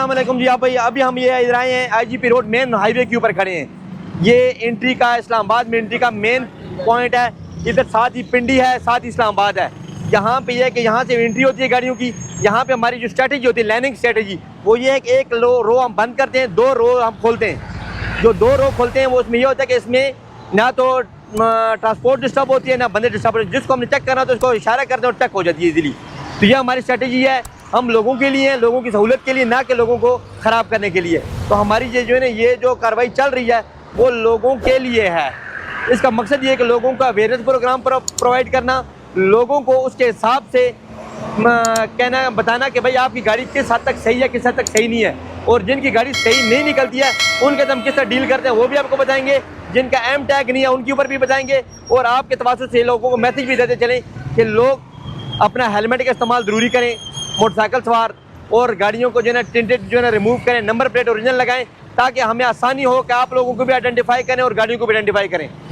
अस्सलाम वालेकुम जी। आप भाई अभी हम ये इधर आए हैं आईजीपी रोड मेन हाईवे के ऊपर खड़े हैं। ये एंट्री का इस्लामाबाद में एंट्री का मेन पॉइंट है। इधर साथ ही पिंडी है, साथ ही इस्लामाबाद है। यहाँ पे ये है कि यहाँ से एंट्री होती है गाड़ियों की। यहाँ पे हमारी जो स्ट्रैटेजी होती है लैंडिंग स्ट्रैटेजी, वो ये है कि एक रो हम बंद करते हैं, 2 रो हम खोलते हैं। जो 2 रो खोलते हैं वो उसमें ये होता है कि इसमें ना तो ट्रांसपोर्ट डिस्टर्ब होती है ना बंदे डिस्टर्ब होते हैं। जिसको हमने चेक करना तो उसको इशारा करते हैं और चेक हो जाती है इजीली। तो ये हमारी स्ट्रैटेजी है, हम लोगों के लिए, लोगों की सहूलत के लिए, ना कि लोगों को ख़राब करने के लिए। तो हमारी ये जो है ना, ये जो कार्रवाई चल रही है वो लोगों के लिए है। इसका मकसद ये है कि लोगों का अवेयरनेस प्रोग्राम प्रोवाइड करना, लोगों को उसके हिसाब से कहना बताना कि भाई आपकी गाड़ी किस हद तक सही है, किस हद तक सही नहीं है। और जिनकी गाड़ी सही नहीं निकलती है उनके साथ हम किस तरह डील करते हैं वो भी आपको बताएंगे। जिनका एम टैग नहीं है उनके ऊपर भी बताएंगे। और आपके तवासुल से लोगों को मैसेज भी देते चलें कि लोग अपना हेलमेट का इस्तेमाल ज़रूरी करें, मोटरसाइकिल सवार, और गाड़ियों को जो है ना टिंटेड जो है ना रिमूव करें, नंबर प्लेट ओरिजिनल लगाएं, ताकि हमें आसानी हो कि आप लोगों को भी आइडेंटिफाई करें और गाड़ियों को भी आइडेंटिफाई करें।